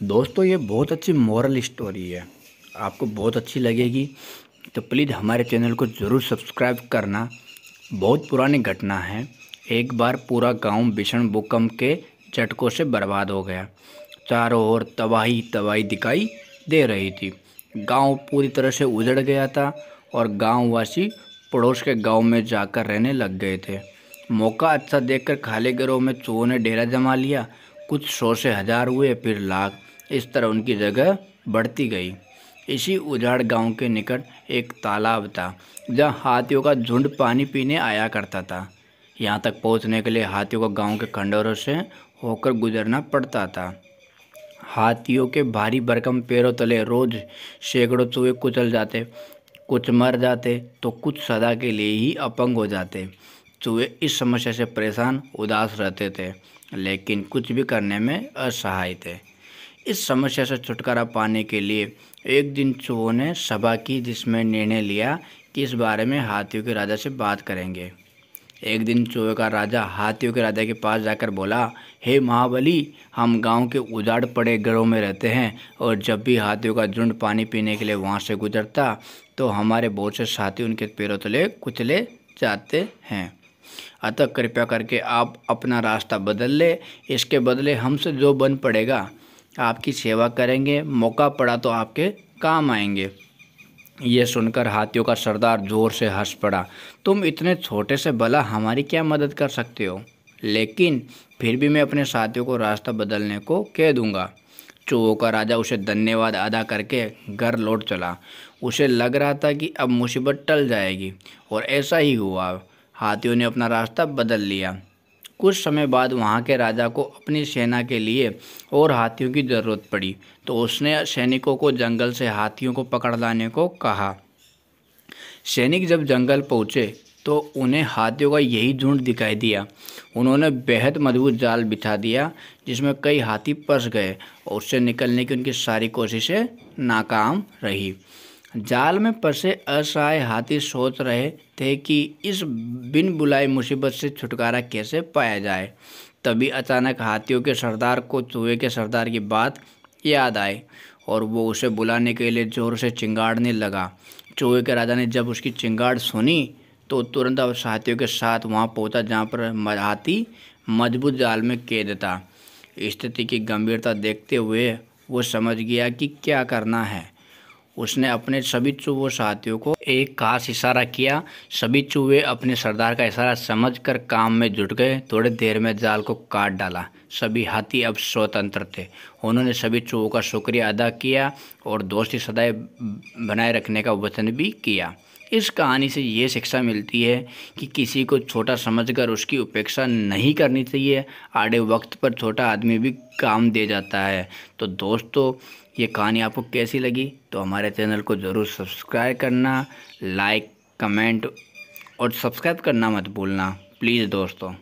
दोस्तों ये बहुत अच्छी मोरल स्टोरी है। आपको बहुत अच्छी लगेगी तो प्लीज़ हमारे चैनल को ज़रूर सब्सक्राइब करना। बहुत पुरानी घटना है। एक बार पूरा गांव भीषण भूकंप के झटकों से बर्बाद हो गया। चारों ओर तबाही तबाही दिखाई दे रही थी। गांव पूरी तरह से उजड़ गया था और गांववासी पड़ोस के गांव में जाकर रहने लग गए थे। मौका अच्छा देखकर खाली घरों में चोरों ने डेरा जमा लिया। कुछ 100 से 1000 हुए, फिर लाख। इस तरह उनकी जगह बढ़ती गई। इसी उजाड़ गांव के निकट एक तालाब था जहां हाथियों का झुंड पानी पीने आया करता था। यहां तक पहुंचने के लिए हाथियों को गांव के खंडहरों से होकर गुजरना पड़ता था। हाथियों के भारी भरकम पैरों तले रोज सैकड़ों चूहे कुचल जाते। कुछ मर जाते तो कुछ सदा के लिए ही अपंग हो जाते। चूहे इस समस्या से परेशान उदास रहते थे, लेकिन कुछ भी करने में असहाय थे। इस समस्या से छुटकारा पाने के लिए एक दिन चूहों ने सभा की, जिसमें निर्णय लिया कि इस बारे में हाथियों के राजा से बात करेंगे। एक दिन चूहे का राजा हाथियों के राजा के पास जाकर बोला, हे महाबली, हम गांव के उजाड़ पड़े घरों में रहते हैं और जब भी हाथियों का झुंड पानी पीने के लिए वहां से गुजरता तो हमारे बहुत से साथी उनके पैरों तले कुचले जाते हैं। अतः कृपया करके आप अपना रास्ता बदल ले। इसके बदले हमसे जो बन पड़ेगा आपकी सेवा करेंगे। मौका पड़ा तो आपके काम आएंगे। ये सुनकर हाथियों का सरदार जोर से हंस पड़ा। तुम इतने छोटे से भला हमारी क्या मदद कर सकते हो? लेकिन फिर भी मैं अपने साथियों को रास्ता बदलने को कह दूंगा। चूहों का राजा उसे धन्यवाद अदा करके घर लौट चला। उसे लग रहा था कि अब मुसीबत टल जाएगी, और ऐसा ही हुआ। हाथियों ने अपना रास्ता बदल लिया। कुछ समय बाद वहाँ के राजा को अपनी सेना के लिए और हाथियों की ज़रूरत पड़ी, तो उसने सैनिकों को जंगल से हाथियों को पकड़ लाने को कहा। सैनिक जब जंगल पहुँचे तो उन्हें हाथियों का यही झुंड दिखाई दिया। उन्होंने बेहद मजबूत जाल बिछा दिया, जिसमें कई हाथी फंस गए और उससे निकलने की उनकी सारी कोशिशें नाकाम रही। जाल में फंसे असहाय हाथी सोच रहे थे कि इस बिन बुलाए मुसीबत से छुटकारा कैसे पाया जाए। तभी अचानक हाथियों के सरदार को चूहे के सरदार की बात याद आई और वो उसे बुलाने के लिए जोर से चिंगाड़ने लगा। चूहे के राजा ने जब उसकी चिंगाड़ सुनी तो तुरंत उस हाथियों के साथ वहां पहुंचा जहां पर हाथी मजबूत जाल में कैद था। स्थिति की गंभीरता देखते हुए वो समझ गया कि क्या करना है। उसने अपने सभी चूहों साथियों को एक खास इशारा किया। सभी चूहे अपने सरदार का इशारा समझकर काम में जुट गए। थोड़ी देर में जाल को काट डाला। सभी हाथी अब स्वतंत्र थे। उन्होंने सभी चूहों का शुक्रिया अदा किया और दोस्ती सदैव बनाए रखने का वचन भी किया। इस कहानी से ये शिक्षा मिलती है कि किसी को छोटा समझकर उसकी उपेक्षा नहीं करनी चाहिए। आड़े वक्त पर छोटा आदमी भी काम दे जाता है। तो दोस्तों, ये कहानी आपको कैसी लगी? तो हमारे चैनल को ज़रूर सब्सक्राइब करना, लाइक, कमेंट और सब्सक्राइब करना मत भूलना प्लीज़ दोस्तों।